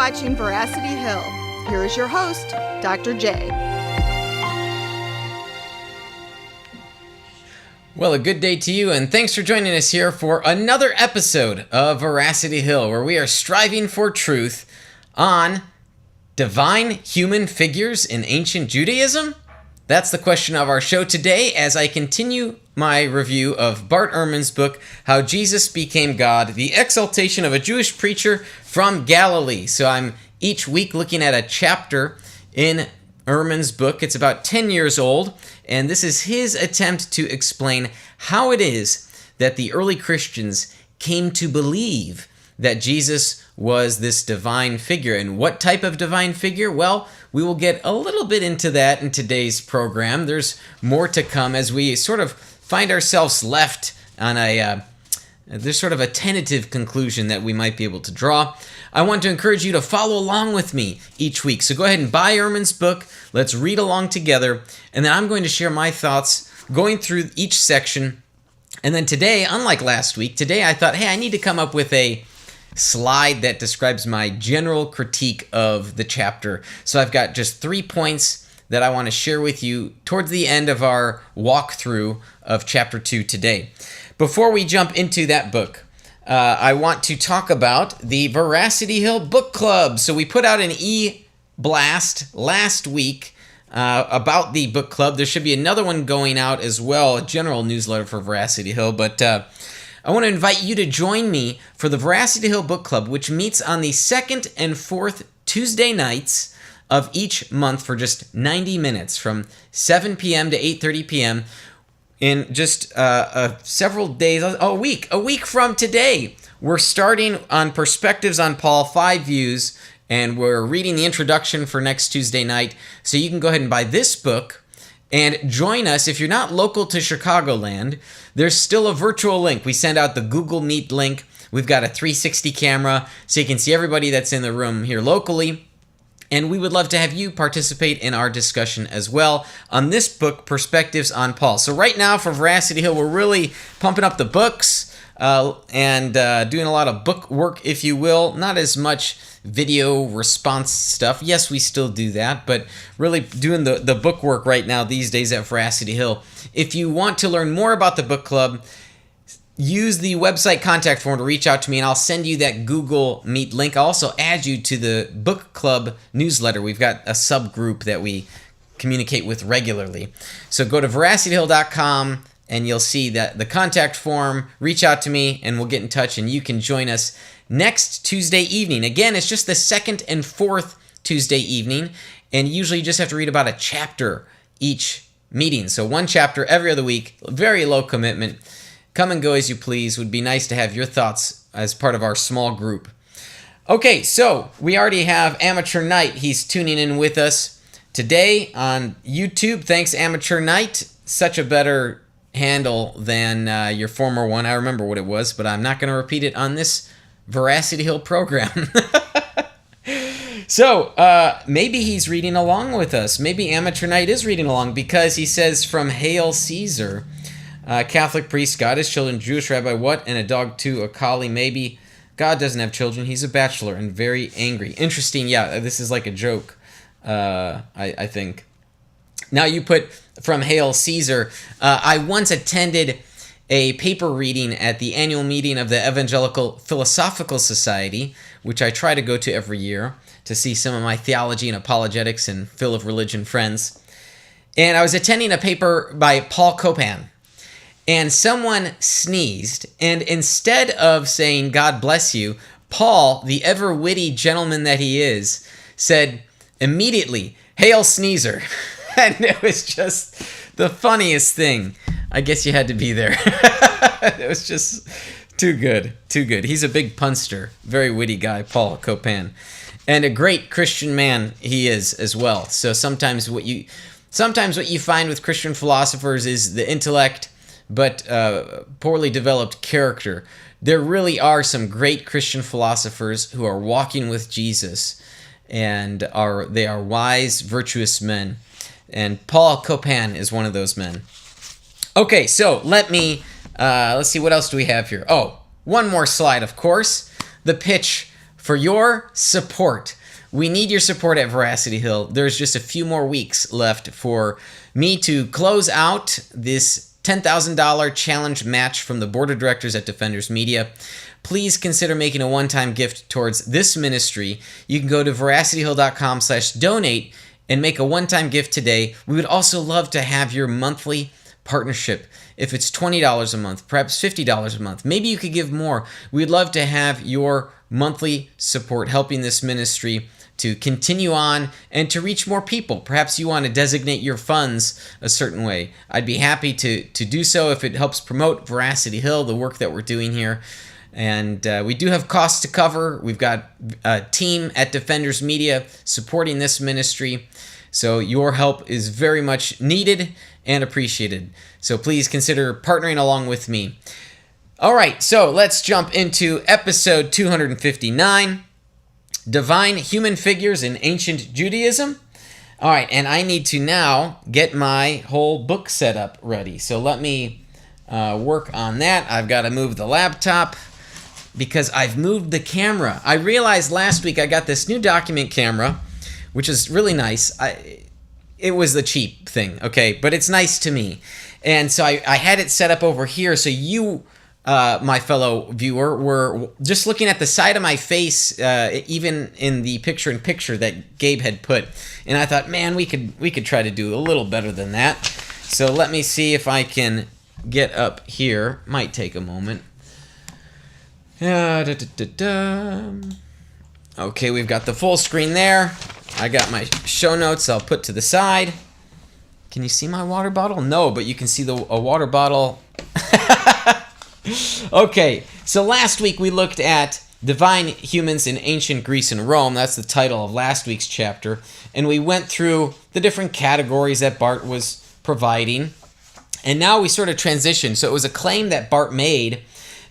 watching Veracity Hill. Here is your host, Dr. J. Well, a good day to you, and thanks for joining us here for another episode of Veracity Hill, where we are striving for truth on divine human figures in ancient Judaism. That's the question of our show today as I continue my review of Bart Ehrman's book, How Jesus Became God, the exaltation of a Jewish preacher from Galilee. So I'm each week looking at a chapter in Ehrman's book. It's about 10 years old, and this is his attempt to explain how it is that the early Christians came to believe that Jesus was this divine figure. And what type of divine figure? Well, we will get a little bit into that in today's program. There's more to come as we sort of find ourselves left on there's sort of a tentative conclusion that we might be able to draw. I want to encourage you to follow along with me each week. So go ahead and buy Ehrman's book. Let's read along together. And then I'm going to share my thoughts going through each section. And then today, unlike last week, today I thought, hey, I need to come up with a slide that describes my general critique of the chapter. So I've got just 3 points that I want to share with you towards the end of our walkthrough of chapter 2 today. Before we jump into that book, I want to talk about the Veracity Hill Book Club. So we put out an e-blast last week about the book club. There should be another one going out as well, a general newsletter for Veracity Hill. But I want to invite you to join me for the Veracity Hill Book Club, which meets on the second and fourth Tuesday nights of each month for just 90 minutes from 7 p.m. to 8:30 p.m. in just several days, a week from today. We're starting on Perspectives on Paul, 5 Views, and we're reading the introduction for next Tuesday night. So you can go ahead and buy this book and join us. If you're not local to Chicagoland, there's still a virtual link. We send out the Google Meet link. We've got a 360 camera so you can see everybody that's in the room here locally. And we would love to have you participate in our discussion as well on this book, Perspectives on Paul. So right now for Veracity Hill, we're really pumping up the books and doing a lot of book work, if you will. Not as much video response stuff. Yes, we still do that, but really doing the book work right now these days at Veracity Hill. If you want to learn more about the book club, use the website contact form to reach out to me, and I'll send you that Google Meet link. I'll also add you to the book club newsletter. We've got a subgroup that we communicate with regularly. So go to veracityhill.com, and you'll see that the contact form. Reach out to me, and we'll get in touch, and you can join us next Tuesday evening. Again, it's just the second and fourth Tuesday evening, and usually you just have to read about a chapter each meeting. So one chapter every other week, very low commitment. Come and go as you please. Would be nice to have your thoughts as part of our small group. Okay, so we already have Amateur Knight. He's tuning in with us today on YouTube. Thanks, Amateur Knight. Such a better handle than your former one. I remember what it was, but I'm not going to repeat it on this Veracity Hill program. So maybe he's reading along with us. Maybe Amateur Knight is reading along because he says, from Hail Caesar, Catholic priest, God has children, Jewish rabbi, what? And a dog too, a collie, maybe. God doesn't have children, he's a bachelor and very angry. Interesting, yeah, this is like a joke, I think. Now you put, from Hail Caesar, I once attended a paper reading at the annual meeting of the Evangelical Philosophical Society, which I try to go to every year to see some of my theology and apologetics and Phil of Religion friends. And I was attending a paper by Paul Copan. And someone sneezed, and instead of saying, God bless you, Paul, the ever-witty gentleman that he is, said immediately, Hail Sneezer. And it was just the funniest thing. I guess you had to be there. It was just too good, too good. He's a big punster, very witty guy, Paul Copan. And a great Christian man he is as well. So sometimes what you find with Christian philosophers is the intellect, but poorly developed character. There really are some great Christian philosophers who are walking with Jesus, and they are wise, virtuous men. And Paul Copan is one of those men. Okay, so let's see, what else do we have here? Oh, one more slide, of course. The pitch for your support. we need your support at Veracity Hill. There's just a few more weeks left for me to close out this $10,000 challenge match from the board of directors at Defenders Media. Please consider making a one-time gift towards this ministry. You can go to veracityhill.com/donate and make a one-time gift today. We would also love to have your monthly partnership. If it's $20 a month, perhaps $50 a month, maybe you could give more. We'd love to have your monthly support helping this ministry to continue on and to reach more people. Perhaps you want to designate your funds a certain way. I'd be happy to do so if it helps promote Veracity Hill, the work that we're doing here. And we do have costs to cover. We've got a team at Defenders Media supporting this ministry. So your help is very much needed and appreciated. So please consider partnering along with me. All right, so let's jump into episode 259, Divine Human Figures in Ancient Judaism. All right, and I need to now get my whole book setup ready. So let me work on that. I've got to move the laptop because I've moved the camera. I realized last week I got this new document camera, which is really nice. It was the cheap thing, okay, but it's nice to me. And so I had it set up over here so you, my fellow viewer, were just looking at the side of my face, even in the picture-in-picture that Gabe had put. And I thought, man, we could try to do a little better than that. So let me see if I can get up here. Might take a moment. Okay, we've got the full screen there. I got my show notes I'll put to the side. Can you see my water bottle? No, but you can see a water bottle. Okay, so last week we looked at Divine Humans in Ancient Greece and Rome. That's the title of last week's chapter. And we went through the different categories that Bart was providing. And now we sort of transitioned. So it was a claim that Bart made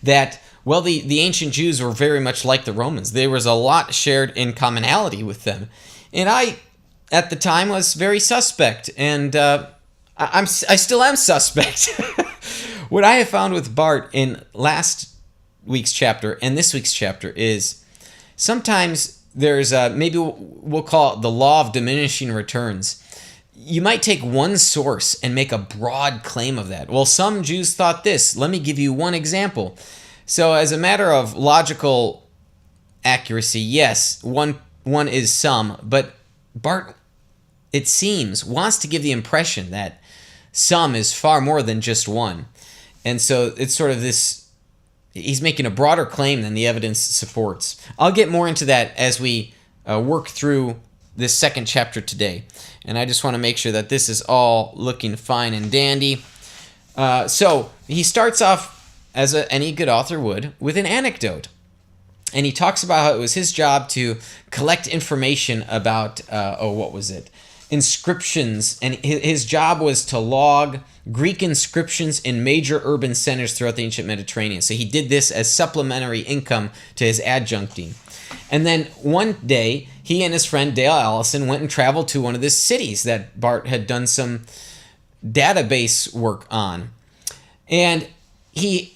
that, well, the ancient Jews were very much like the Romans. There was a lot shared in commonality with them. And I, at the time, was very suspect. And I still am suspect. What I have found with Bart in last week's chapter and this week's chapter is sometimes there's maybe we'll call it the law of diminishing returns. You might take one source and make a broad claim of that. Well, some Jews thought this. Let me give you one example. So as a matter of logical accuracy, yes, one is some, but Bart, it seems, wants to give the impression that some is far more than just one. And so it's sort of this, he's making a broader claim than the evidence supports. I'll get more into that as we work through this second chapter today. And I just want to make sure that this is all looking fine and dandy. So he starts off, as any good author would, with an anecdote. And he talks about how it was his job to collect information about, inscriptions. And his job was to log Greek inscriptions in major urban centers throughout the ancient Mediterranean. So he did this as supplementary income to his adjuncting. And then one day, he and his friend Dale Allison went and traveled to one of the cities that Bart had done some database work on. And he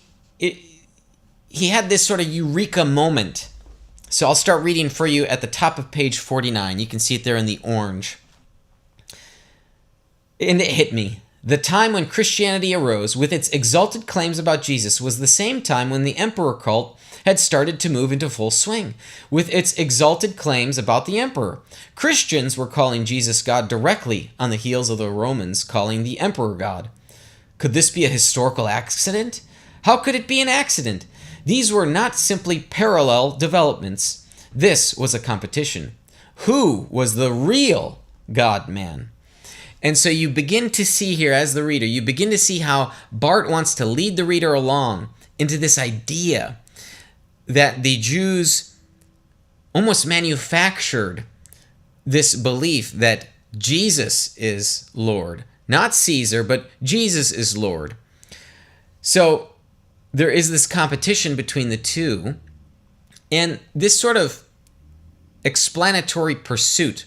had this sort of eureka moment. So I'll start reading for you at the top of page 49. You can see it there in the orange. And it hit me. The time when Christianity arose with its exalted claims about Jesus was the same time when the emperor cult had started to move into full swing with its exalted claims about the emperor. Christians were calling Jesus God directly on the heels of the Romans calling the emperor God. Could this be a historical accident? How could it be an accident? These were not simply parallel developments. This was a competition. Who was the real God-man? And so you begin to see here, as the reader, you begin to see how Bart wants to lead the reader along into this idea that the Jews almost manufactured this belief that Jesus is Lord. Not Caesar, but Jesus is Lord. So there is this competition between the two, and this sort of explanatory pursuit,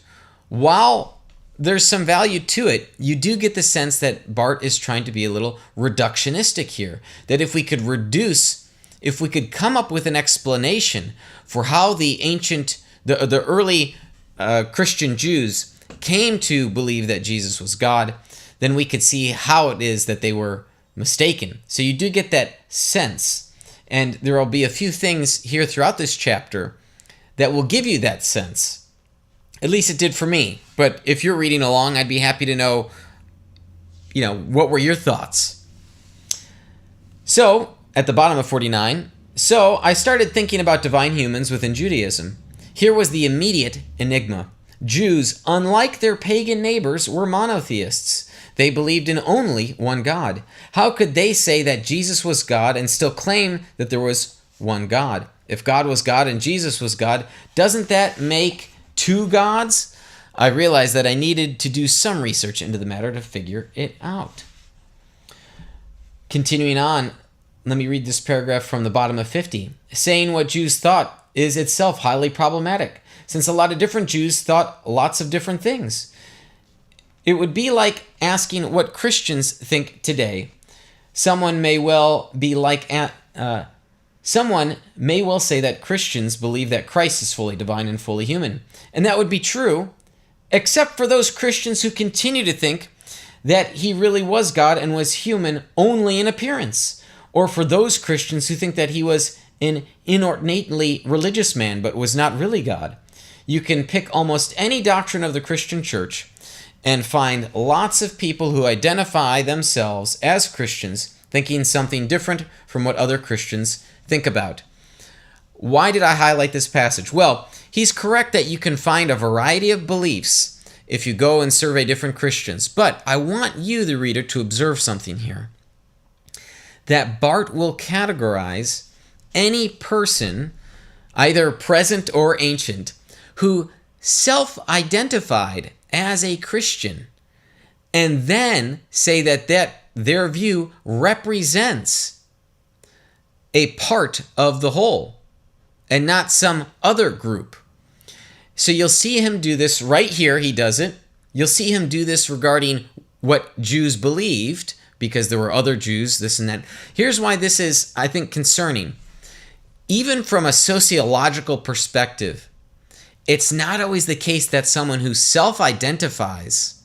while there's some value to it, you do get the sense that Bart is trying to be a little reductionistic here. That if we could come up with an explanation for how the early Christian Jews came to believe that Jesus was God, then we could see how it is that they were mistaken. So you do get that sense. And there will be a few things here throughout this chapter that will give you that sense. At least it did for me. But if you're reading along, I'd be happy to know, what were your thoughts? So, at the bottom of 49, so I started thinking about divine humans within Judaism. Here was the immediate enigma. Jews, unlike their pagan neighbors, were monotheists. They believed in only one God. How could they say that Jesus was God and still claim that there was one God? If God was God and Jesus was God, doesn't that make two gods? I realized that I needed to do some research into the matter to figure it out. Continuing on, let me read this paragraph from the bottom of 50. Saying what Jews thought is itself highly problematic, since a lot of different Jews thought lots of different things. It would be like asking what Christians think today. Someone may well say that Christians believe that Christ is fully divine and fully human. And that would be true, except for those Christians who continue to think that he really was God and was human only in appearance. Or for those Christians who think that he was an inordinately religious man but was not really God. You can pick almost any doctrine of the Christian church and find lots of people who identify themselves as Christians thinking something different from what other Christians think about. Why did I highlight this passage? Well, he's correct that you can find a variety of beliefs if you go and survey different Christians. But I want you, the reader, to observe something here. That Bart will categorize any person, either present or ancient, who self-identified as a Christian, and then say that their view represents a part of the whole and not some other group. So you'll see him do this right here. He does it. You'll see him do this regarding what Jews believed, because there were other Jews, this and that. Here's why this is, I think, concerning. Even from a sociological perspective, it's not always the case that someone who self-identifies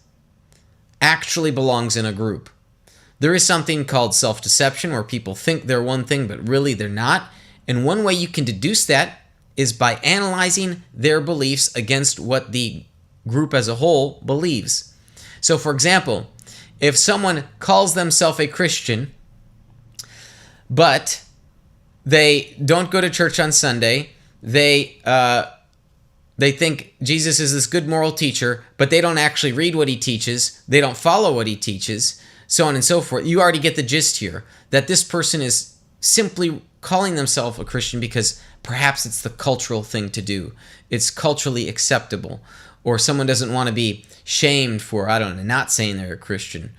actually belongs in a group. There is something called self-deception where people think they're one thing, but really they're not. And one way you can deduce that is by analyzing their beliefs against what the group as a whole believes. So, for example, if someone calls themselves a Christian, but they don't go to church on Sunday, they think Jesus is this good moral teacher, but they don't actually read what he teaches, they don't follow what he teaches, so on and so forth. You already get the gist here, that this person is simply calling themselves a Christian because perhaps it's the cultural thing to do. It's culturally acceptable. Or someone doesn't want to be shamed for, not saying they're a Christian.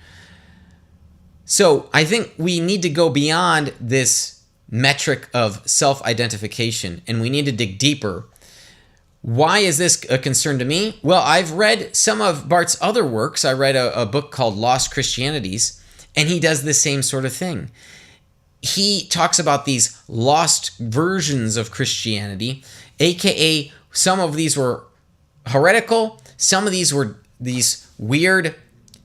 So I think we need to go beyond this metric of self-identification, and we need to dig deeper. Why is this a concern to me? Well, I've read some of Bart's other works. I read a book called Lost Christianities, and he does the same sort of thing. He talks about these lost versions of Christianity, aka some of these were heretical, some of these were these weird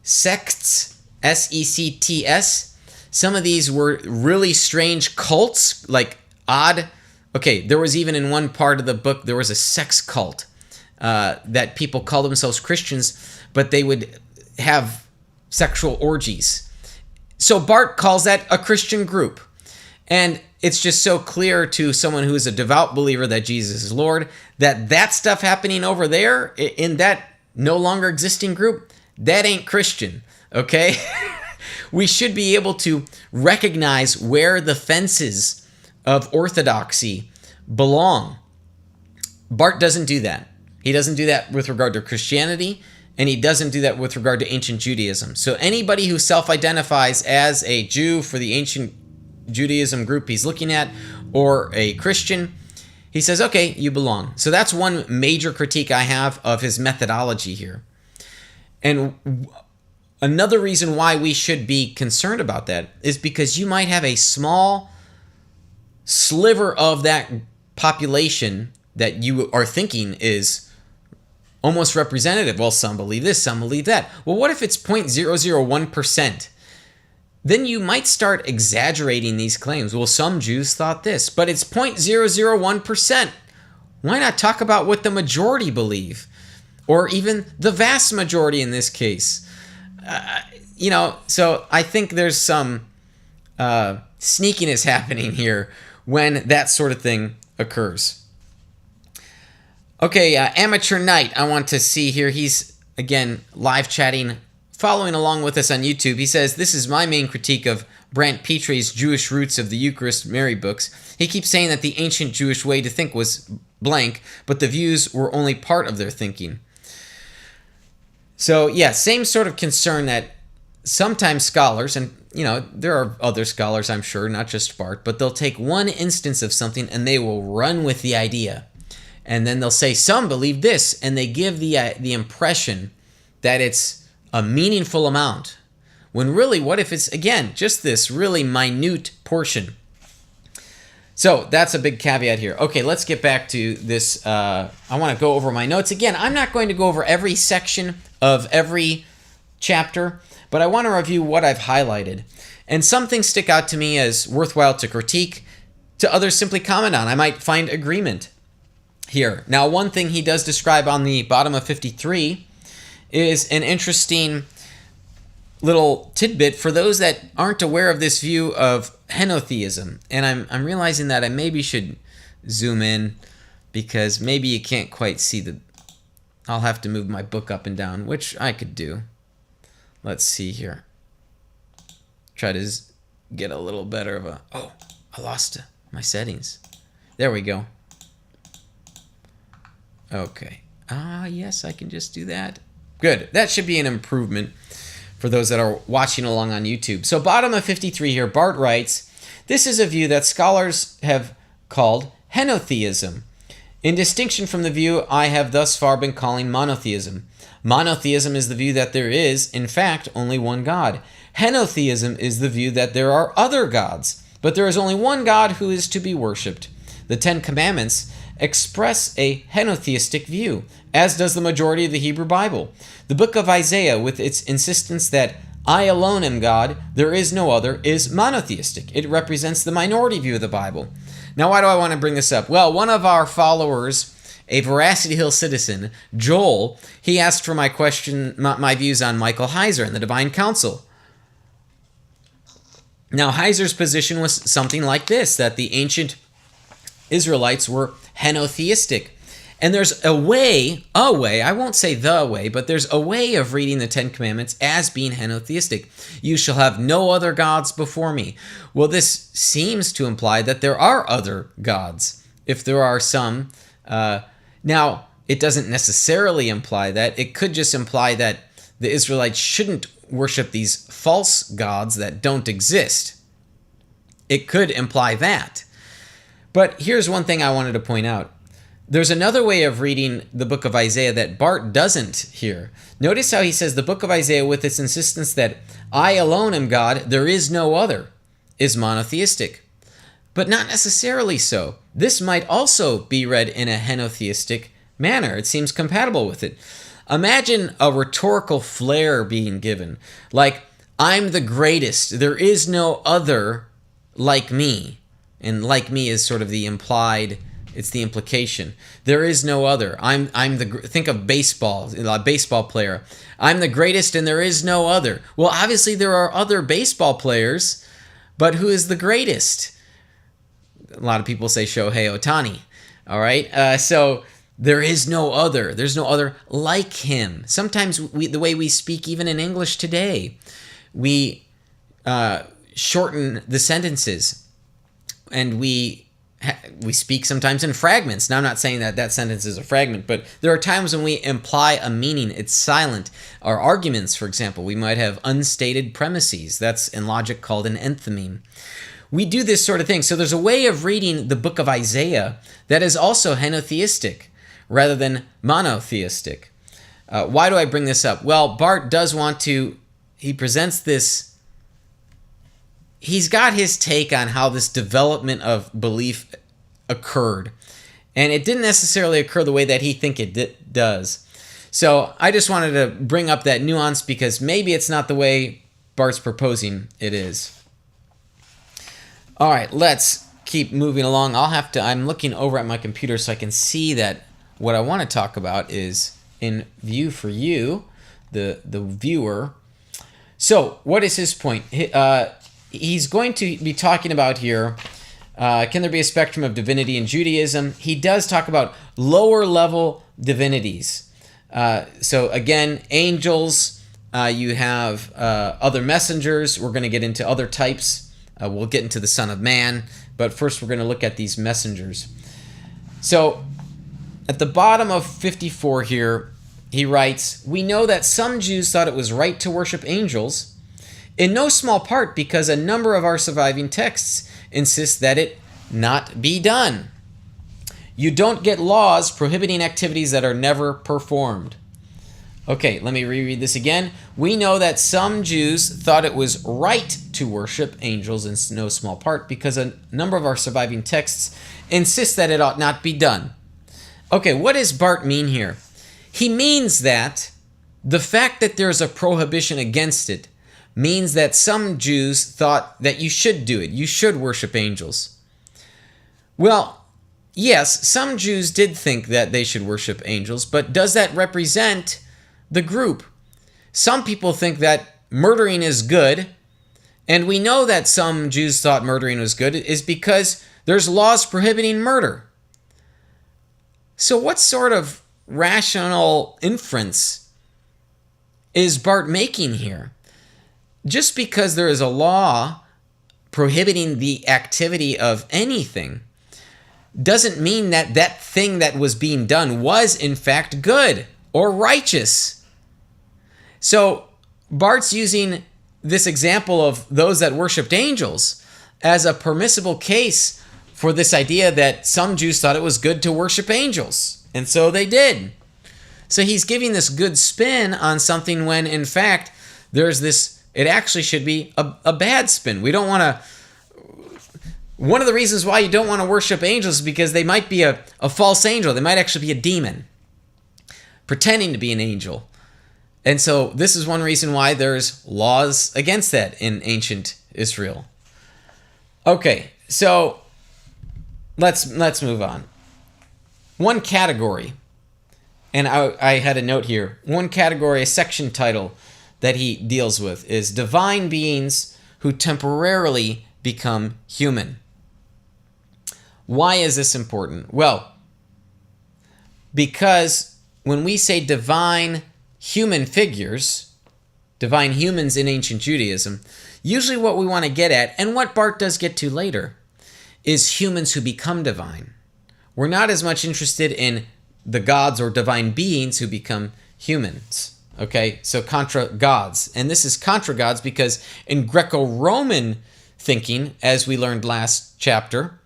sects, S-E-C-T-S. Some of these were really strange cults, like odd. Okay, there was even in one part of the book, there was a sex cult that people called themselves Christians, but they would have sexual orgies. So Bart calls that a Christian group. And it's just so clear to someone who is a devout believer that Jesus is Lord, that stuff happening over there in that no longer existing group, that ain't Christian, okay? We should be able to recognize where the fences of orthodoxy belong. Bart doesn't do that. He doesn't do that with regard to Christianity, and he doesn't do that with regard to ancient Judaism. So anybody who self-identifies as a Jew for the ancient Judaism group he's looking at, or a Christian, he says, okay, you belong. So that's one major critique I have of his methodology here. And another reason why we should be concerned about that is because you might have a small sliver of that population that you are thinking is almost representative. Well, some believe this, some believe that. Well, what if it's 0.001%? Then you might start exaggerating these claims. Well, some Jews thought this, but it's 0.001%. Why not talk about what the majority believe? Or even the vast majority in this case? So I think there's some sneakiness happening here when that sort of thing occurs. Okay, Amateur Knight, I want to see here. He's, again, live chatting, following along with us on YouTube. He says, this is my main critique of Brant Pitre's Jewish Roots of the Eucharist Mary books. He keeps saying that the ancient Jewish way to think was blank, but the views were only part of their thinking. So, yeah, same sort of concern that sometimes scholars, and, there are other scholars, I'm sure, not just Bart, but they'll take one instance of something and they will run with the idea. And then they'll say, some believe this, and they give the impression that it's a meaningful amount. When really, what if it's, again, just this really minute portion? So that's a big caveat here. Okay, let's get back to this. I want to go over my notes. Again, I'm not going to go over every section of every chapter, but I want to review what I've highlighted. And some things stick out to me as worthwhile to critique, to others simply comment on. I might find agreement here. Now, one thing he does describe on the bottom of 53 is an interesting little tidbit for those that aren't aware of this view of Henotheism. And I'm realizing that I maybe should zoom in because maybe you can't quite see I'll have to move my book up and down, which I could do. Let's see here. Try to get a little better of oh, I lost my settings. There we go. Okay. Yes, I can just do that. Good. That should be an improvement for those that are watching along on YouTube. So bottom of 53 here, Bart writes, this is a view that scholars have called Henotheism, in distinction from the view I have thus far been calling monotheism. Monotheism is the view that there is, in fact, only one God. Henotheism is the view that there are other gods, but there is only one God who is to be worshipped. The Ten Commandments express a henotheistic view, as does the majority of the Hebrew Bible. The book of Isaiah, with its insistence that I alone am God, there is no other, is monotheistic. It represents the minority view of the Bible. Now, why do I want to bring this up? Well, one of our followers, a Veracity Hill citizen, Joel, he asked for my views on Michael Heiser and the Divine Council. Now, Heiser's position was something like this, that the ancient Israelites were henotheistic. And there's a way, I won't say the way, but there's a way of reading the Ten Commandments as being henotheistic. You shall have no other gods before me. Well, this seems to imply that there are other gods, if there are some. Now, it doesn't necessarily imply that. It could just imply that the Israelites shouldn't worship these false gods that don't exist. It could imply that. But here's one thing I wanted to point out. There's another way of reading the book of Isaiah that Bart doesn't here. Notice how he says the book of Isaiah, with its insistence that I alone am God, there is no other, is monotheistic. But not necessarily so. This might also be read in a henotheistic manner. It seems compatible with it. Imagine a rhetorical flair being given, like, I'm the greatest, there is no other like me. And like me is sort of the implied, it's the implication. There is no other. Think of baseball, a baseball player. I'm the greatest and there is no other. Well, obviously there are other baseball players, but who is the greatest? A lot of people say Shohei Ohtani. All right. So there is no other. There's no other like him. Sometimes the way we speak, even in English today, we shorten the sentences. And we speak sometimes in fragments. Now, I'm not saying that sentence is a fragment, but there are times when we imply a meaning. It's silent. Our arguments, for example, we might have unstated premises. That's in logic called an enthymeme. We do this sort of thing. So there's a way of reading the book of Isaiah that is also henotheistic rather than monotheistic. Why do I bring this up? Well, Bart does want to, he presents this. He's got his take on how this development of belief occurred. And it didn't necessarily occur the way that he thinks it does. So I just wanted to bring up that nuance because maybe it's not the way Bart's proposing it is. All right, let's keep moving along. I'm looking over at my computer so I can see that what I want to talk about is in view for you, the viewer. So what is his point? He's going to be talking about here, can there be a spectrum of divinity in Judaism? He does talk about lower level divinities. So again, angels, you have other messengers. We're going to get into other types. We'll get into the Son of Man, but first we're going to look at these messengers. So at the bottom of 54 here, he writes, "We know that some Jews thought it was right to worship angels, in no small part because a number of our surviving texts insist that it not be done. You don't get laws prohibiting activities that are never performed." Okay, let me reread this again. "We know that some Jews thought it was right to worship angels in no small part because a number of our surviving texts insist that it ought not be done." Okay, what does Bart mean here? He means that the fact that there's a prohibition against it means that some Jews thought that you should do it. You should worship angels. Well, yes, some Jews did think that they should worship angels, but does that represent the group? Some people think that murdering is good, and we know that some Jews thought murdering was good is because there's laws prohibiting murder. So what sort of rational inference is Bart making here? Just because there is a law prohibiting the activity of anything doesn't mean that that thing that was being done was in fact good or righteous. So Bart's using this example of those that worshipped angels as a permissible case for this idea that some Jews thought it was good to worship angels, and so they did. So he's giving this good spin on something when in fact there's this, it actually should be a bad spin. We don't want to, one of the reasons why you don't want to worship angels is because they might be a false angel. They might actually be a demon pretending to be an angel. And so this is one reason why there's laws against that in ancient Israel. Okay, so let's move on. One category, and I had a note here, one category, a section title that he deals with is divine beings who temporarily become human. Why is this important? Well, because when we say divine human figures, divine humans in ancient Judaism, usually what we want to get at, and what Bart does get to later, is humans who become divine. We're not as much interested in the gods or divine beings who become humans. Okay, so contra gods. And this is contra gods because in Greco-Roman thinking, as we learned last chapter,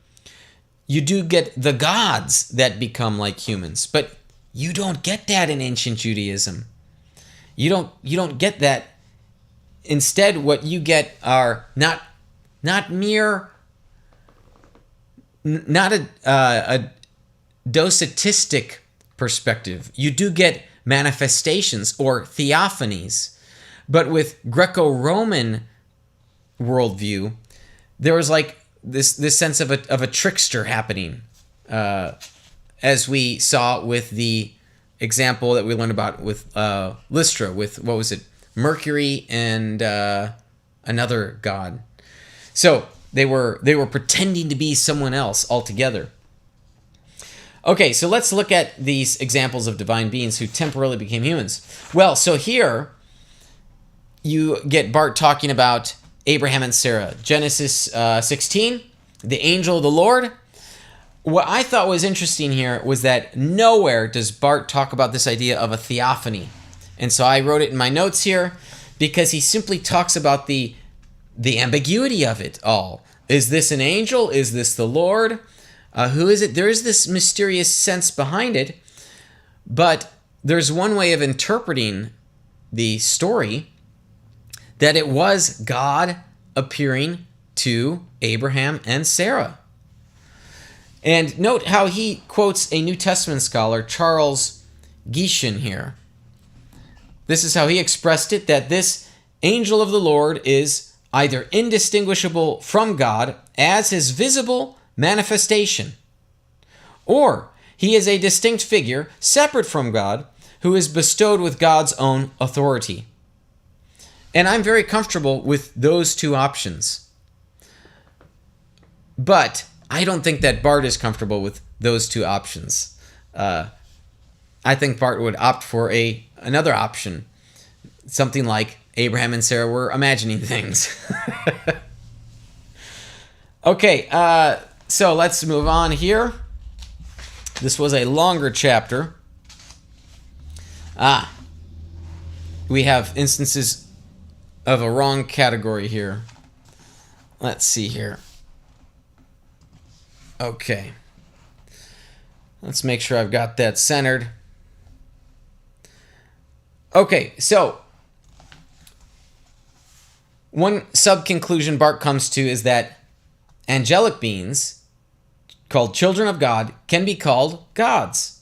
you do get the gods that become like humans. But you don't get that in ancient Judaism. You don't get that. Instead, what you get are not a docetistic perspective. You do get manifestations or theophanies. But with Greco-Roman worldview, there was like this sense of a trickster happening, as we saw with the example that we learned about with Lystra, with, what was it, Mercury and another god. So they were pretending to be someone else altogether. Okay, so let's look at these examples of divine beings who temporarily became humans. Well, so here you get Bart talking about Abraham and Sarah. Genesis 16, the angel of the Lord. What I thought was interesting here was that nowhere does Bart talk about this idea of a theophany. And so I wrote it in my notes here because he simply talks about the ambiguity of it all. Is this an angel? Is this the Lord? Who is it? There is this mysterious sense behind it, but there's one way of interpreting the story, that it was God appearing to Abraham and Sarah. And note how he quotes a New Testament scholar, Charles Gieshin, here. This is how he expressed it, that this angel of the Lord is either indistinguishable from God as his visible manifestation, or he is a distinct figure separate from God who is bestowed with God's own authority. And I'm very comfortable with those two options. But I don't think that Bart is comfortable with those two options. I think Bart would opt for another option, something like Abraham and Sarah were imagining things. Okay, so let's move on here. This was a longer chapter. We have instances of a wrong category here. Let's see here. Okay. Let's make sure I've got that centered. Okay, so one sub-conclusion Bart comes to is that angelic beings, called children of God, can be called gods.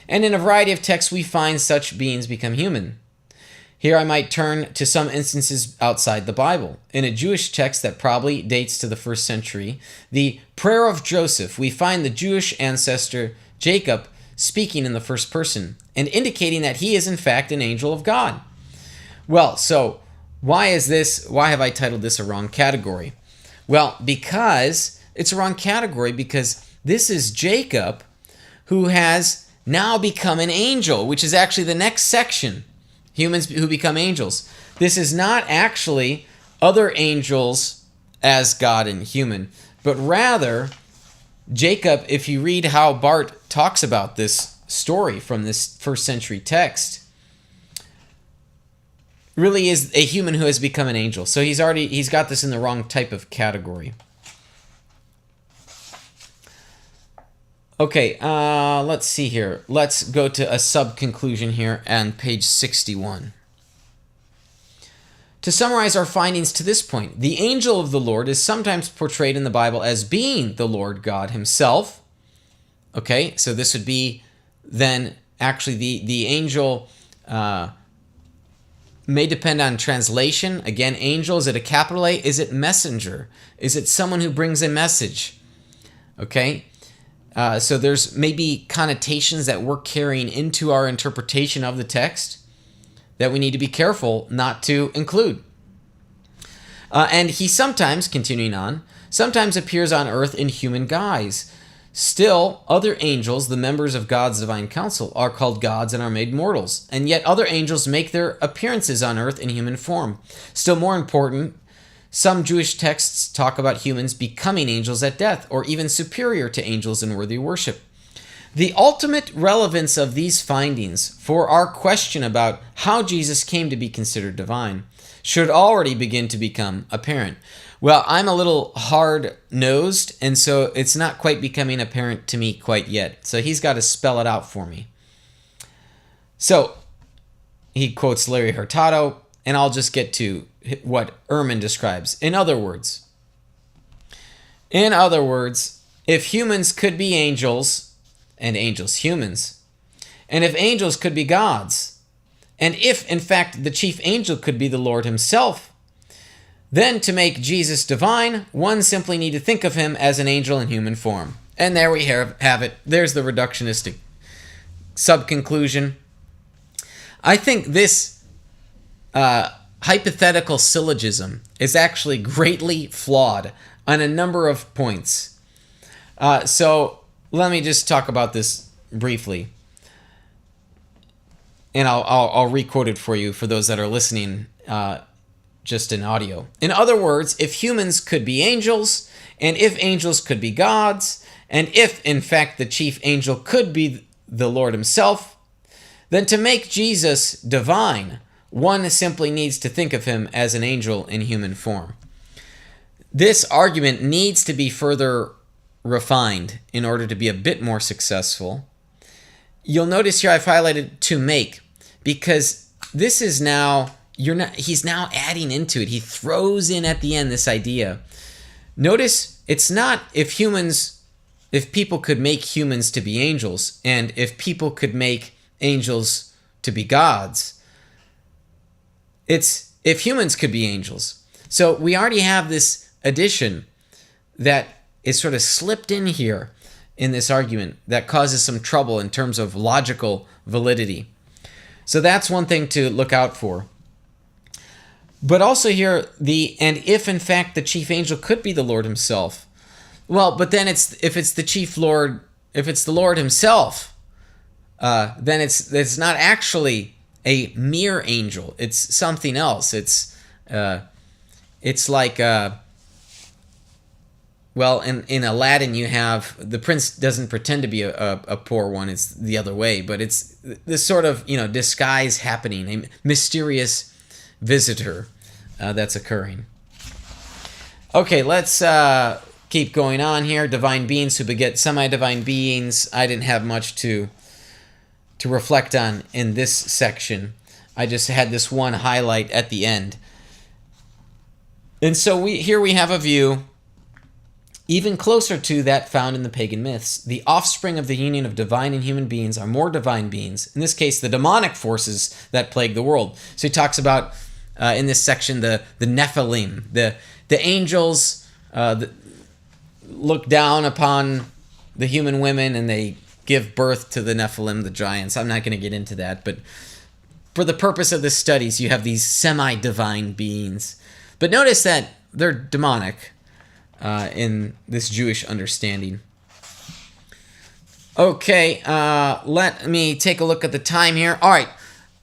And in a variety of texts, we find such beings become human. Here I might turn to some instances outside the Bible. In a Jewish text that probably dates to the 1st century, the prayer of Joseph, we find the Jewish ancestor Jacob speaking in the first person and indicating that he is in fact an angel of God. Well, so why have I titled this a wrong category? Well, because it's a wrong category because this is Jacob who has now become an angel, which is actually the next section. Humans who become angels. This is not actually other angels as God and human, but rather Jacob, if you read how Bart talks about this story from this 1st century text, really is a human who has become an angel. So he's got this in the wrong type of category. Okay, let's see here. Let's go to a sub-conclusion here on page 61. To summarize our findings to this point, the angel of the Lord is sometimes portrayed in the Bible as being the Lord God himself. Okay, so this would be then actually the angel may depend on translation. Again, angel, is it a capital A? Is it messenger? Is it someone who brings a message? Okay. So there's maybe connotations that we're carrying into our interpretation of the text that we need to be careful not to include. And he sometimes, continuing on, sometimes appears on earth in human guise. Still, other angels, the members of God's divine council, are called gods and are made mortals. And yet other angels make their appearances on earth in human form. Still more important, some Jewish texts talk about humans becoming angels at death, or even superior to angels in worthy worship. The ultimate relevance of these findings for our question about how Jesus came to be considered divine should already begin to become apparent. Well, I'm a little hard-nosed, and so it's not quite becoming apparent to me quite yet. So he's got to spell it out for me. So he quotes Larry Hurtado, and I'll just get to what Ehrman describes. In other words, if humans could be angels, and angels humans, and if angels could be gods, and if, in fact, the chief angel could be the Lord himself, then to make Jesus divine, one simply need to think of him as an angel in human form. And there we have it. There's the reductionistic sub-conclusion. I think this hypothetical syllogism is actually greatly flawed on a number of points. So let me just talk about this briefly. And I'll re-quote it for you for those that are listening just in audio. In other words, if humans could be angels, and if angels could be gods, and if, in fact, the chief angel could be the Lord himself, then to make Jesus divine, one simply needs to think of him as an angel in human form. This argument needs to be further refined in order to be a bit more successful. You'll notice here I've highlighted to make, because this is now, he's now adding into it. He throws in at the end this idea. Notice it's not if people could make humans to be angels, and if people could make angels to be gods. It's if humans could be angels. So we already have this addition that is sort of slipped in here in this argument that causes some trouble in terms of logical validity. So that's one thing to look out for. But also here, and if in fact the chief angel could be the Lord himself. Well, but then if it's the Lord himself, then it's not actually a mere angel. It's something else. It's like in Aladdin you have the prince doesn't pretend to be a poor one. It's the other way, but it's this sort of disguise happening, a mysterious visitor that's occurring. Okay, let's keep going on here. Divine beings who beget semi-divine beings. I didn't have much to reflect on in this section. I just had this one highlight at the end. And so here we have a view even closer to that found in the pagan myths. The offspring of the union of divine and human beings are more divine beings, in this case the demonic forces that plague the world. So he talks about in this section the Nephilim, the angels that look down upon the human women and they give birth to the Nephilim, the giants. I'm not going to get into that, but for the purpose of this studies, you have these semi-divine beings. But notice that they're demonic in this Jewish understanding. Okay, let me take a look at the time here. All right,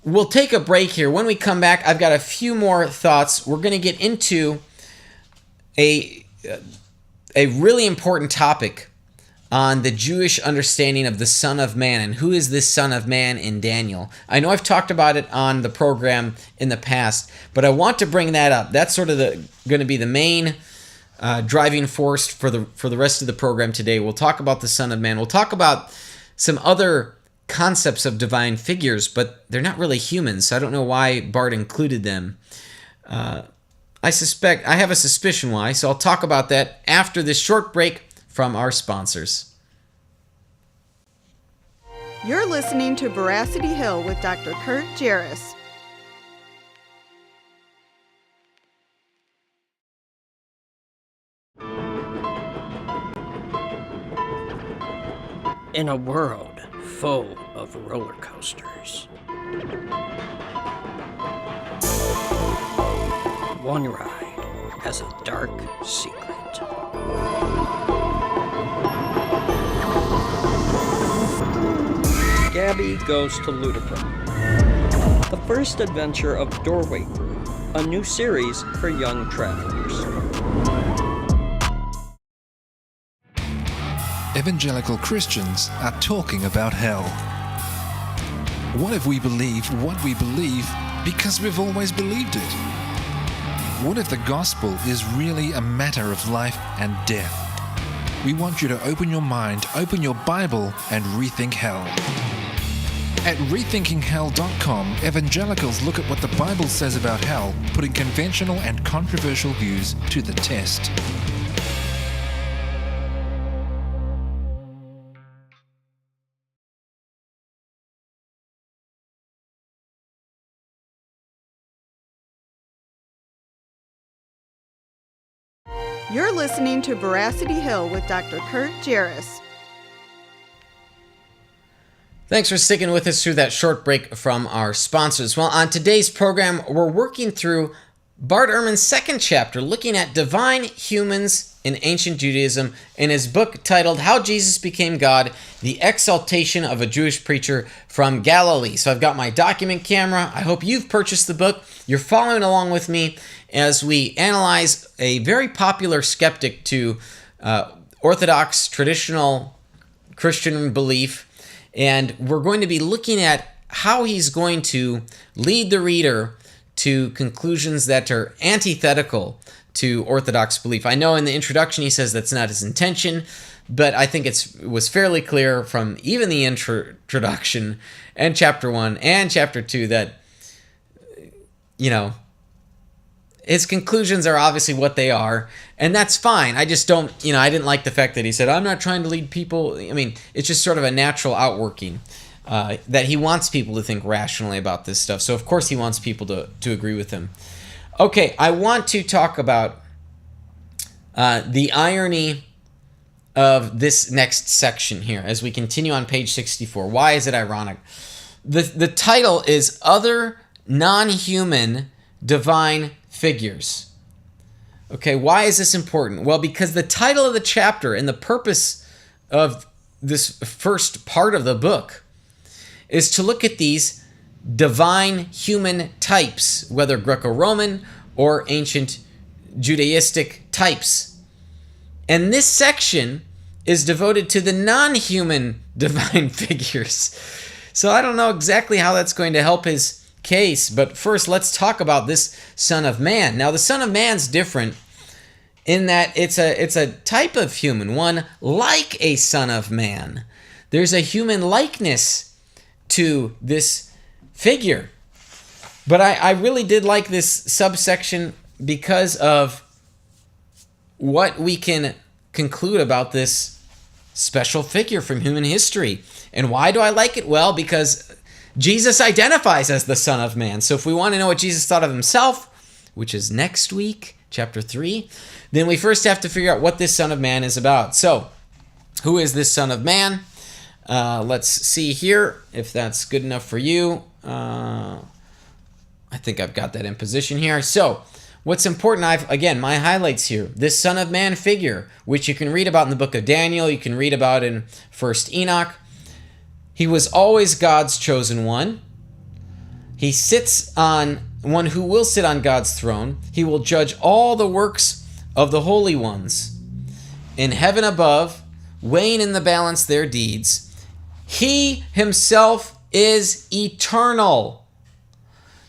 we'll take a break here. When we come back, I've got a few more thoughts. We're going to get into a really important topic on the Jewish understanding of the Son of Man and who is this Son of Man in Daniel. I know I've talked about it on the program in the past, but I want to bring that up. That's sort of going to be the main driving force for the rest of the program today. We'll talk about the Son of Man. We'll talk about some other concepts of divine figures, but they're not really humans, so I don't know why Bart included them. I have a suspicion why, so I'll talk about that after this short break from our sponsors. You're listening to Veracity Hill with Dr. Kurt Jarris. In a world full of roller coasters, one ride has a dark secret. Gabby Goes to Ludicrum, the first adventure of Doorway Group, a new series for young travelers. Evangelical Christians are talking about hell. What if we believe what we believe because we've always believed it? What if the gospel is really a matter of life and death? We want you to open your mind, open your Bible, and rethink hell. At rethinkinghell.com, evangelicals look at what the Bible says about hell, putting conventional and controversial views to the test. You're listening to Veracity Hill with Dr. Kurt Jarris. Thanks for sticking with us through that short break from our sponsors. Well, on today's program, we're working through Bart Ehrman's second chapter, looking at divine humans in ancient Judaism, in his book titled How Jesus Became God, The Exaltation of a Jewish Preacher from Galilee. So I've got my document camera. I hope you've purchased the book. You're following along with me as we analyze a very popular skeptic to Orthodox, traditional Christian belief. And we're going to be looking at how he's going to lead the reader to conclusions that are antithetical to Orthodox belief. I know in the introduction he says that's not his intention, but I think it was fairly clear from even the introduction and chapter 1 and chapter 2 that, his conclusions are obviously what they are, and that's fine. I just don't, I didn't like the fact that he said, I'm not trying to lead people. I mean, it's just sort of a natural outworking. that he wants people to think rationally about this stuff. So of course he wants people to agree with him. Okay, I want to talk about the irony of this next section here as we continue on page 64. Why is it ironic? The title is Other Non-Human Divine Figures. Okay, why is this important? Well, because the title of the chapter and the purpose of this first part of the book is to look at these divine human types, whether Greco-Roman or ancient Judaistic types. And this section is devoted to the non-human divine figures. So I don't know exactly how that's going to help his case, but first let's talk about this Son of Man. Now the Son of Man's different in that it's a type of human, one like a Son of Man. There's a human likeness to this figure. But I really did like this subsection because of what we can conclude about this special figure from human history. And why do I like it? Well, because Jesus identifies as the Son of Man. So if we want to know what Jesus thought of himself, which is next week, chapter 3, then we first have to figure out what this Son of Man is about. So, who is this Son of Man? Let's see here if that's good enough for you. I think I've got that in position here. So, what's important, again, my highlights here. This Son of Man figure, which you can read about in the book of Daniel, you can read about in 1st Enoch. He was always God's chosen one. He sits on, one who will sit on God's throne. He will judge all the works of the holy ones in heaven above, weighing in the balance their deeds. He himself is eternal.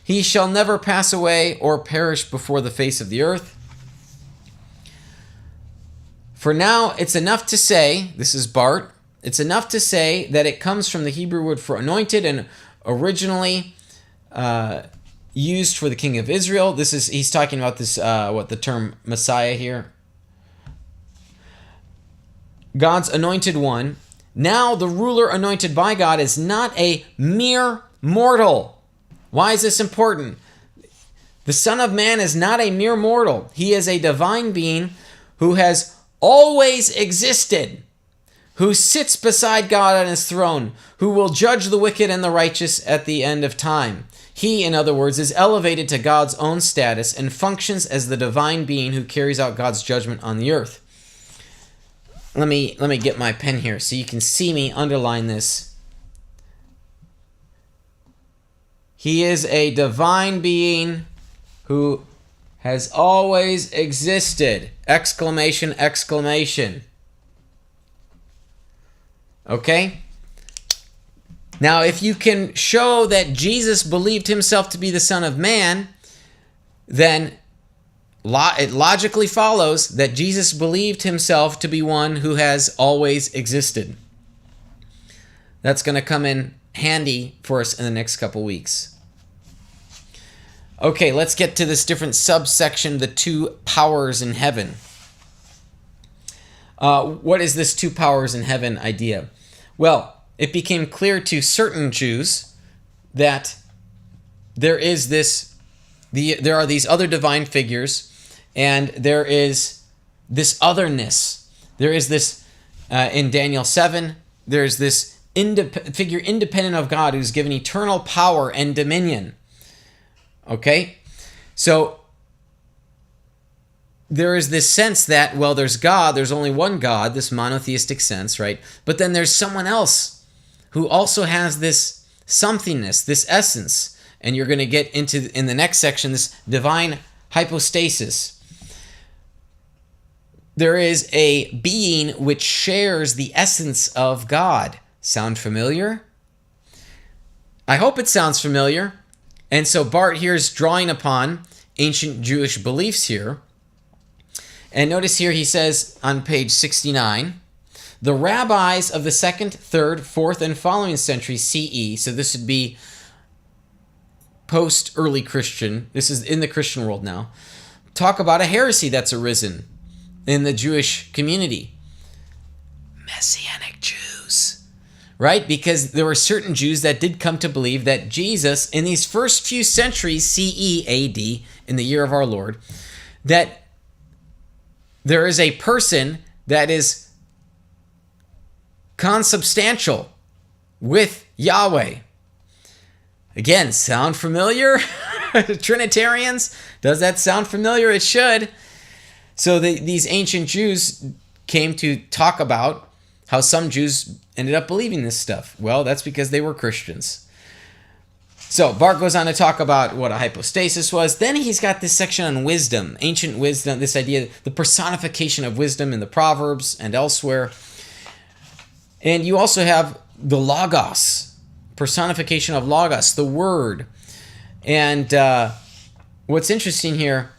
He shall never pass away or perish before the face of the earth. For now, it's enough to say, this is Bart, it's enough to say that it comes from the Hebrew word for anointed and originally used for the king of Israel. He's talking about this, the term Messiah here. God's anointed one. Now the ruler anointed by God is not a mere mortal. Why is this important? The Son of Man is not a mere mortal. He is a divine being who has always existed, who sits beside God on his throne, who will judge the wicked and the righteous at the end of time. He, in other words, is elevated to God's own status and functions as the divine being who carries out God's judgment on the earth. Let me get my pen here so you can see me underline this. He is a divine being who has always existed! Exclamation, exclamation. Okay? Now, if you can show that Jesus believed himself to be the Son of Man, then it logically follows that Jesus believed himself to be one who has always existed. That's going to come in handy for us in the next couple weeks. Okay, let's get to this different subsection, the two powers in heaven. What is this two powers in heaven idea? Well, it became clear to certain Jews that there are these other divine figures, and there is this otherness. There is this, in Daniel 7, there's this figure independent of God who's given eternal power and dominion. Okay? So, there is this sense that, well, there's God, there's only one God, this monotheistic sense, right? But then there's someone else who also has this somethingness, this essence. And you're going to get into, in the next section, this divine hypostasis. There is a being which shares the essence of God. Sound familiar? I hope it sounds familiar. And so Bart here is drawing upon ancient Jewish beliefs here. And notice here he says on page 69, the rabbis of the 2nd, 3rd, 4th, and following century CE, so this would be post-early Christian, this is in the Christian world now, talk about a heresy that's arisen in the Jewish community. Messianic Jews. right? Because there were certain Jews that did come to believe that Jesus, in these first few centuries, CE, AD, in the year of our Lord, that there is a person that is consubstantial with Yahweh. Again, sound familiar? Trinitarians, does that sound familiar? It should. So these ancient Jews came to talk about how some Jews ended up believing this stuff. Well, that's because they were Christians. So Bart goes on to talk about what a hypostasis was. Then he's got this section on wisdom, ancient wisdom, this idea, the personification of wisdom in the Proverbs and elsewhere. And you also have the Logos, personification of Logos, the Word. And what's interesting here,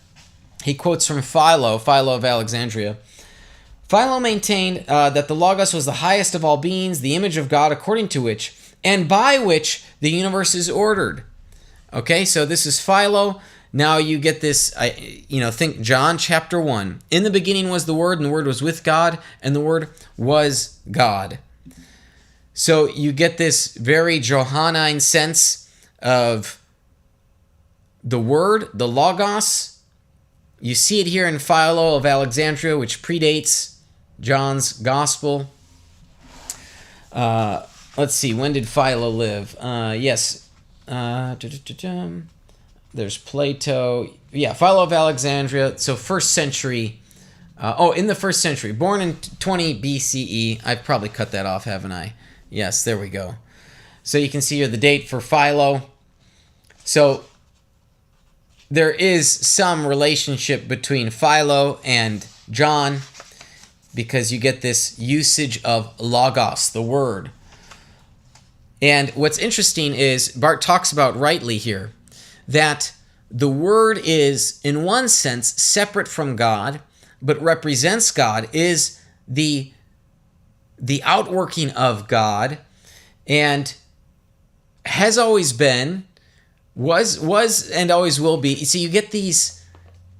he quotes from Philo of Alexandria. Philo maintained that the Logos was the highest of all beings, the image of God, according to which and by which the universe is ordered. Okay, so this is Philo. Now you get this, think John chapter 1. In the beginning was the Word, and the Word was with God, and the Word was God. So you get this very Johannine sense of the Word, the Logos. You see it here in Philo of Alexandria, which predates John's Gospel. Let's see, when did Philo live? Yes. There's Plato. Yeah, Philo of Alexandria. So first century. In the first century. Born in 20 BCE. I've probably cut that off, haven't I? Yes, there we go. So you can see here the date for Philo. So there is some relationship between Philo and John because you get this usage of Logos, the Word. And what's interesting is Bart talks about rightly here that the Word is, in one sense, separate from God, but represents God, is the outworking of God, and has always been, was and always will be. So you get these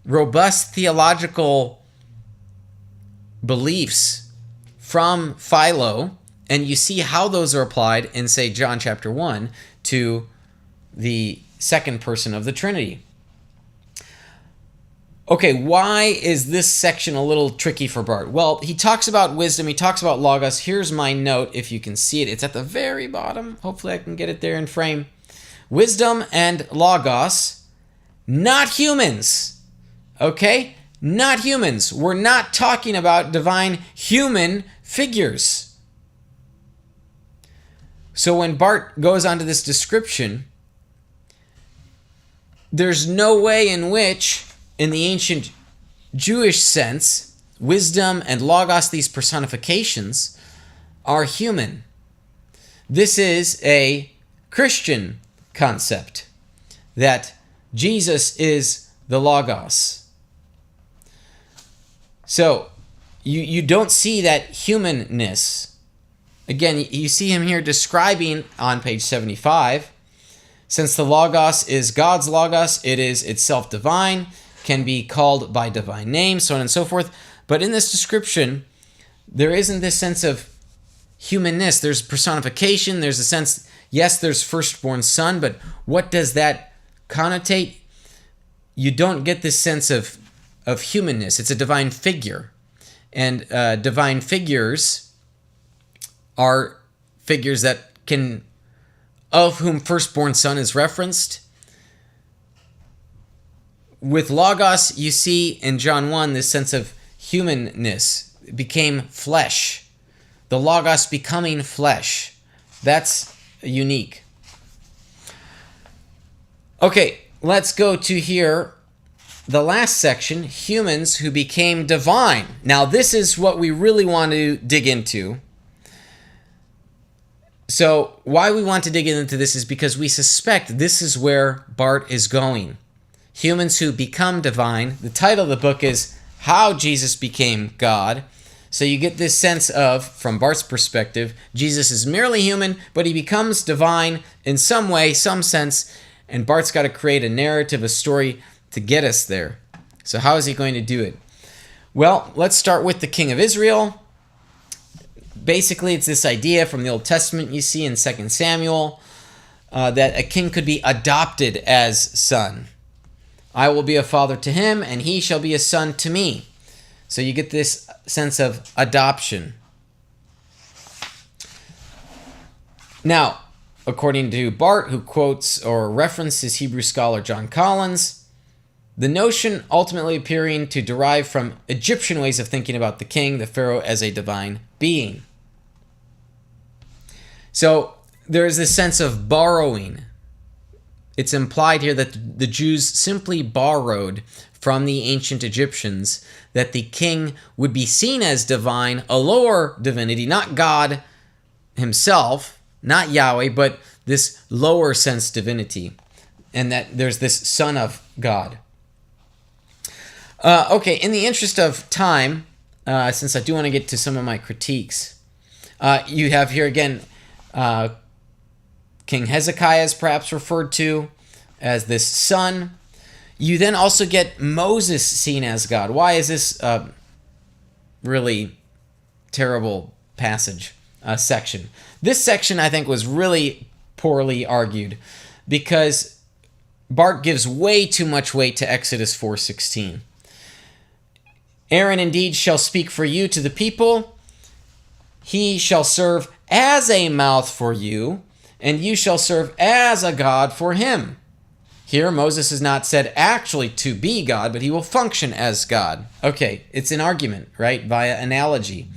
robust theological beliefs from Philo, and you see how those are applied in, say, John chapter 1 to the second person of the Trinity. Okay, why is this section a little tricky for Bart? Well, he talks about wisdom, he talks about Logos. Here's my note, if you can see it. It's at the very bottom. Hopefully I can get it there in frame. Wisdom and Logos, not humans. Okay? Not humans. We're not talking about divine human figures. So when Bart goes on to this description, there's no way in which, in the ancient Jewish sense, wisdom and Logos, these personifications, are human. This is a Christian concept, that Jesus is the Logos. So you don't see that humanness. Again, you see him here describing on page 75, since the Logos is God's Logos, it is itself divine, can be called by divine names, so on and so forth. But in this description, there isn't this sense of humanness. There's personification, there's a sense, yes, there's firstborn son, but what does that connotate? You don't get this sense of humanness. It's a divine figure. And divine figures are figures that can, of whom firstborn son is referenced. With Logos, you see in John 1 this sense of humanness. It became flesh. The Logos becoming flesh. That's unique. Okay, let's go to here, the last section, humans who became divine. Now, this is what we really want to dig into. So why we want to dig into this is because we suspect this is where Bart is going. Humans who become divine. The title of the book is How Jesus Became God. So you get this sense of, from Bart's perspective, Jesus is merely human, but he becomes divine in some way, some sense, and Bart's got to create a narrative, a story to get us there. So how is he going to do it? Well, let's start with the King of Israel. Basically, it's this idea from the Old Testament you see in 2 Samuel that a king could be adopted as son. I will be a father to him, and he shall be a son to me. So you get this sense of adoption. Now, according to Bart, who quotes or references Hebrew scholar John Collins, the notion ultimately appearing to derive from Egyptian ways of thinking about the king, the pharaoh, as a divine being. So there is this sense of borrowing. It's implied here that the Jews simply borrowed from the ancient Egyptians that the king would be seen as divine, a lower divinity, not God himself, not Yahweh, but this lower sense divinity, and that there's this son of God. Okay, in the interest of time, since I do want to get to some of my critiques, you have here again King Hezekiah is perhaps referred to as this son. You then also get Moses seen as God. Why is this really terrible passage, section? This section, I think, was really poorly argued because Bart gives way too much weight to Exodus 4:16. Aaron indeed shall speak for you to the people. He shall serve as a mouth for you, and you shall serve as a God for him. Here, Moses is not said actually to be God, but he will function as God. Okay, it's an argument, right, via analogy.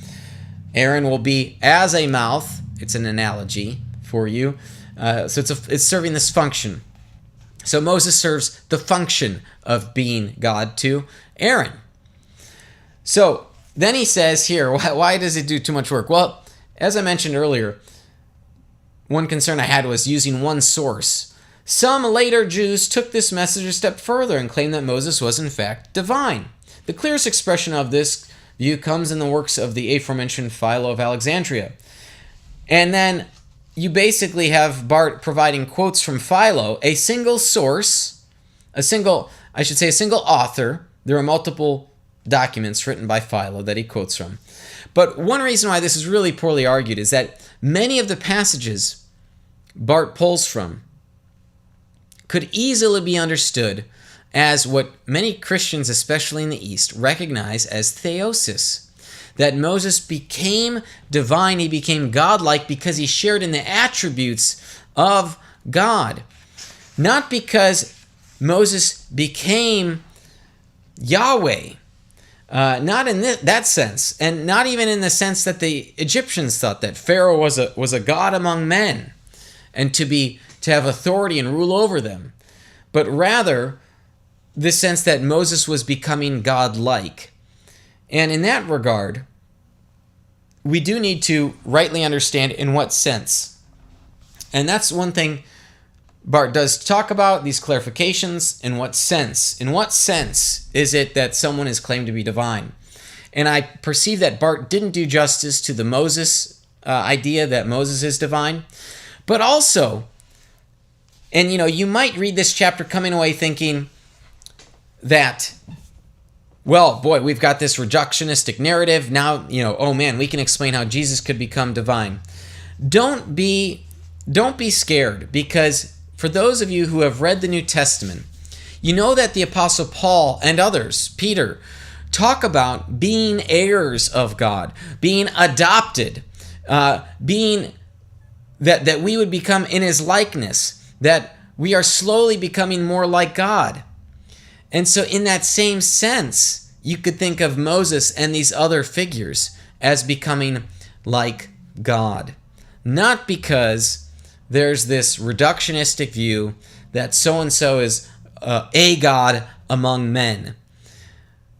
Aaron will be as a mouth. It's an analogy for you. So it's serving this function. So Moses serves the function of being God to Aaron. So then he says here, why does it do too much work? Well, as I mentioned earlier, one concern I had was using one source. Some later Jews took this message a step further and claimed that Moses was in fact divine. The clearest expression of this view comes in the works of the aforementioned Philo of Alexandria. And then you basically have Bart providing quotes from Philo, a single source, a single author. There are multiple documents written by Philo that he quotes from. But one reason why this is really poorly argued is that many of the passages Bart pulls from could easily be understood as what many Christians, especially in the East, recognize as theosis. That Moses became divine, he became godlike because he shared in the attributes of God. Not because Moses became Yahweh. Not in that sense, and not even in the sense that the Egyptians thought that Pharaoh was a god among men, and to have authority and rule over them, but rather the sense that Moses was becoming godlike. And in that regard, we do need to rightly understand in what sense. And that's one thing Bart does talk about, these clarifications. In what sense? In what sense is it that someone is claimed to be divine? And I perceive that Bart didn't do justice to the Moses idea that Moses is divine. But also, and you might read this chapter coming away thinking that, well, boy, we've got this reductionistic narrative. Now, oh man, we can explain how Jesus could become divine. Don't be scared, because for those of you who have read the New Testament, you know that the Apostle Paul and others, Peter, talk about being heirs of God, being adopted, being that we would become in his likeness, that we are slowly becoming more like God. And so in that same sense, you could think of Moses and these other figures as becoming like God. Not because there's this reductionistic view that so-and-so is a god among men.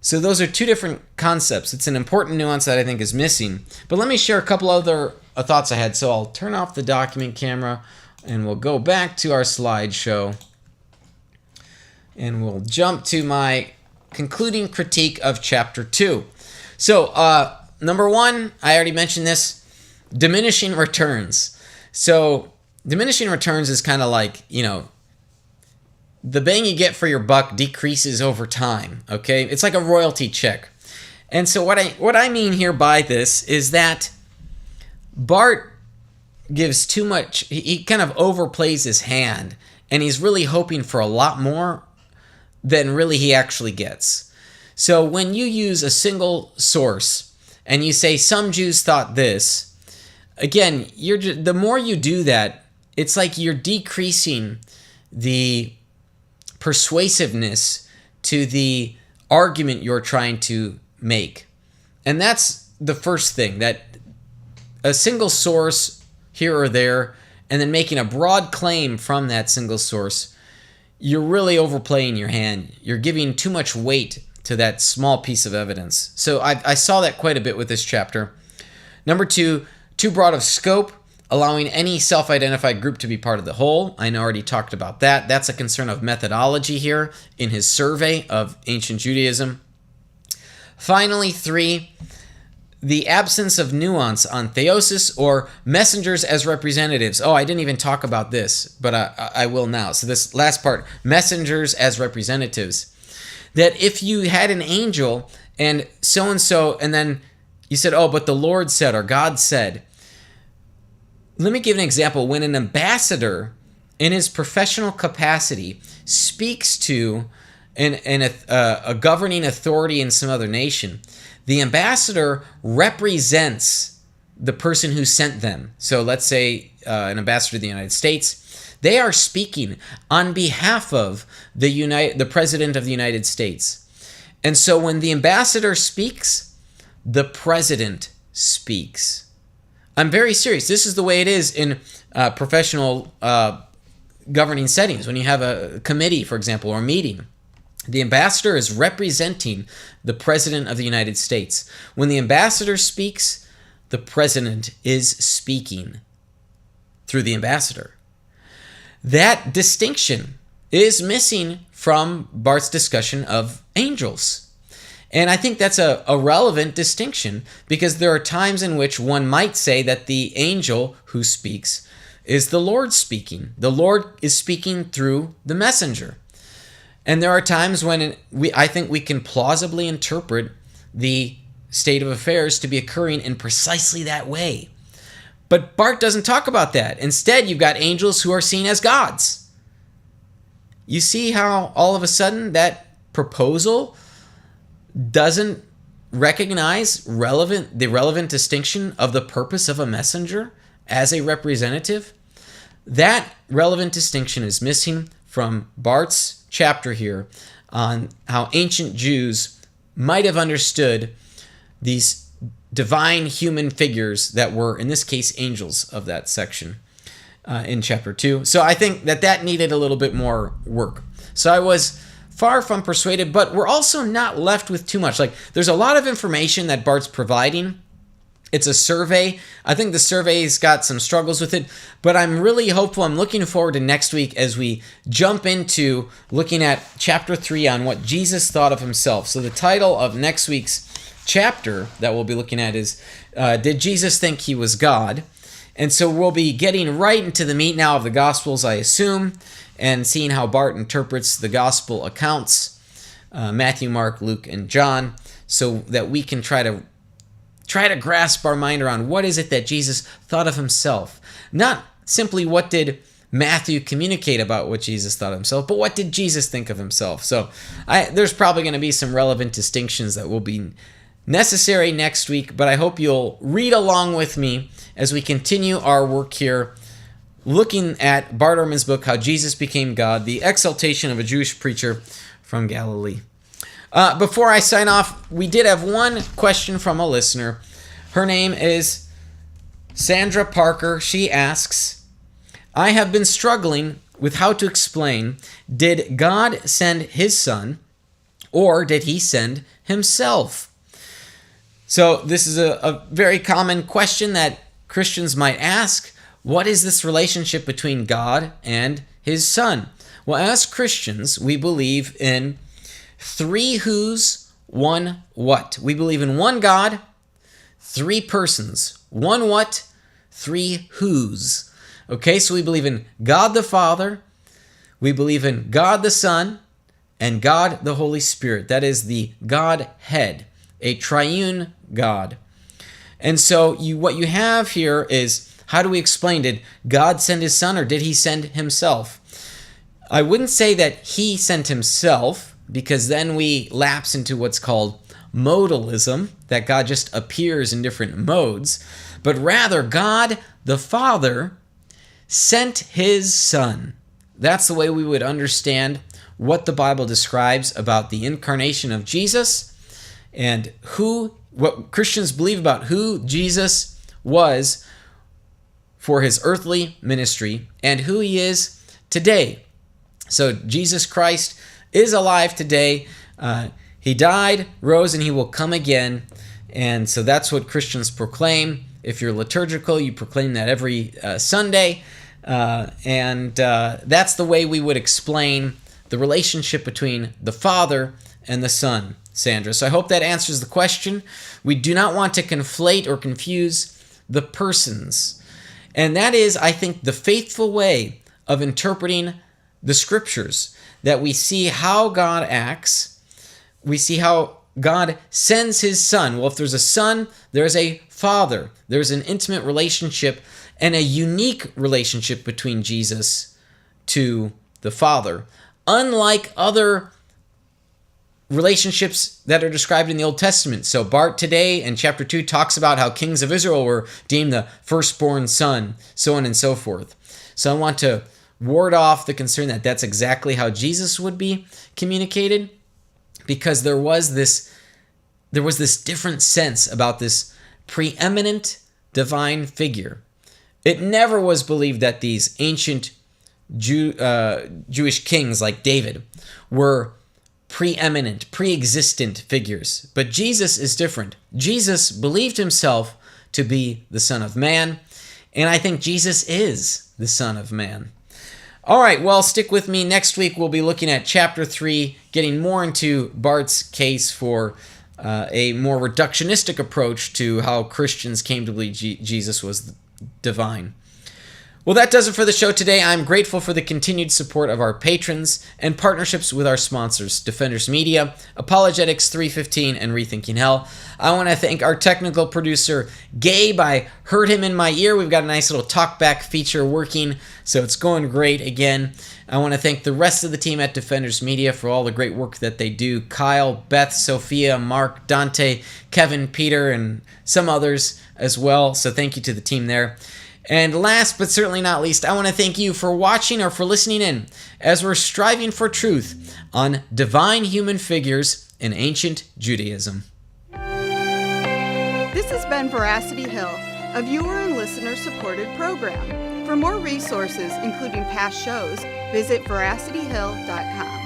So those are two different concepts. It's an important nuance that I think is missing. But let me share a couple other thoughts I had. So I'll turn off the document camera and we'll go back to our slideshow. And we'll jump to my concluding critique of chapter 2. So number one, I already mentioned this, diminishing returns. So diminishing returns is kind of like, the bang you get for your buck decreases over time, okay? It's like a royalty check. And so what I mean here by this is that Bart gives too much, he kind of overplays his hand, and he's really hoping for a lot more than really he actually gets. So when you use a single source and you say some Jews thought this, again, the more you do that, it's like you're decreasing the persuasiveness to the argument you're trying to make. And that's the first thing, that a single source here or there, and then making a broad claim from that single source, you're really overplaying your hand. You're giving too much weight to that small piece of evidence. So I saw that quite a bit with this chapter. Number two, too broad of scope, allowing any self-identified group to be part of the whole. I already talked about that. That's a concern of methodology here in his survey of ancient Judaism. Finally, 3, the absence of nuance on theosis or messengers as representatives. Oh, I didn't even talk about this, but I will now. So this last part, messengers as representatives. That if you had an angel and so-and-so, and then you said, oh, but the Lord said, or God said. Let me give an example. When an ambassador in his professional capacity speaks to a governing authority in some other nation, the ambassador represents the person who sent them. So let's say an ambassador to the United States. They are speaking on behalf of the President of the United States. And so when the ambassador speaks, the President speaks. I'm very serious. This is the way it is in professional governing settings. When you have a committee, for example, or a meeting, the ambassador is representing the President of the United States. When the ambassador speaks, the President is speaking through the ambassador. That distinction is missing from Bart's discussion of angels. And I think that's a relevant distinction, because there are times in which one might say that the angel who speaks is the Lord speaking. The Lord is speaking through the messenger. And there are times when I think we can plausibly interpret the state of affairs to be occurring in precisely that way. But Bart doesn't talk about that. Instead, you've got angels who are seen as gods. You see how all of a sudden that proposal doesn't recognize the relevant distinction of the purpose of a messenger as a representative? That relevant distinction is missing from Bart's chapter here on how ancient Jews might have understood these divine human figures that were, in this case, angels of that section in chapter 2. So I think that needed a little bit more work. So I was far from persuaded, but we're also not left with too much. Like, there's a lot of information that Bart's providing. It's a survey. I think the survey's got some struggles with it, but I'm really hopeful. I'm looking forward to next week as we jump into looking at chapter 3 on what Jesus thought of himself. So the title of next week's chapter that we'll be looking at is, Did Jesus Think He Was God? And so we'll be getting right into the meat now of the Gospels, I assume, and seeing how Bart interprets the Gospel accounts, Matthew, Mark, Luke, and John, so that we can try to grasp our mind around what is it that Jesus thought of himself. Not simply what did Matthew communicate about what Jesus thought of himself, but what did Jesus think of himself? So there's probably going to be some relevant distinctions that will be necessary next week, but I hope you'll read along with me as we continue our work here, looking at Bart Ehrman's book, How Jesus Became God, the exaltation of a Jewish preacher from Galilee. Before I sign off, we did have one question from a listener. Her name is Sandra Parker. She asks, I have been struggling with how to explain, did God send his son, or did he send himself? So this is a very common question that Christians might ask. What is this relationship between God and his son? Well, as Christians, we believe in 3 who's, 1 what. We believe in 1 God, 3 persons, 1 what, 3 who's. Okay, so we believe in God the Father, we believe in God the Son, and God the Holy Spirit. That is the Godhead, a triune God. And so what you have here is, how do we explain, did God send his son or did he send himself? I wouldn't say that he sent himself, because then we lapse into what's called modalism, that God just appears in different modes, but rather God the Father sent his son. That's the way we would understand what the Bible describes about the incarnation of Jesus and what Christians believe about who Jesus was for his earthly ministry and who he is today. So Jesus Christ is alive today. He died, rose, and he will come again. And so that's what Christians proclaim. If you're liturgical, you proclaim that every Sunday. And that's the way we would explain the relationship between the Father and the Son, Sandra. So I hope that answers the question. We do not want to conflate or confuse the persons. And that is, I think, the faithful way of interpreting the Scriptures, that we see how God acts. We see how God sends his Son. Well, if there's a Son, there's a Father. There's an intimate relationship and a unique relationship between Jesus to the Father. Unlike other relationships that are described in the Old Testament. So Bart today in chapter 2 talks about how kings of Israel were deemed the firstborn son, so on and so forth. So I want to ward off the concern that that's exactly how Jesus would be communicated, because there was this different sense about this preeminent divine figure. It never was believed that these ancient Jewish kings like David were preeminent, pre-existent figures. But Jesus is different. Jesus believed himself to be the Son of Man, and I think Jesus is the Son of Man. All right, well, stick with me. Next week, we'll be looking at chapter 3, getting more into Bart's case for a more reductionistic approach to how Christians came to believe Jesus was divine. Well, that does it for the show today. I'm grateful for the continued support of our patrons and partnerships with our sponsors, Defenders Media, Apologetics 315, and Rethinking Hell. I want to thank our technical producer, Gabe. I heard him in my ear. We've got a nice little talkback feature working, so it's going great again. I want to thank the rest of the team at Defenders Media for all the great work that they do. Kyle, Beth, Sophia, Mark, Dante, Kevin, Peter, and some others as well. So thank you to the team there. And last but certainly not least, I want to thank you for watching or for listening in as we're striving for truth on divine human figures in ancient Judaism. This has been Veracity Hill, a viewer and listener supported program. For more resources, including past shows, visit veracityhill.com.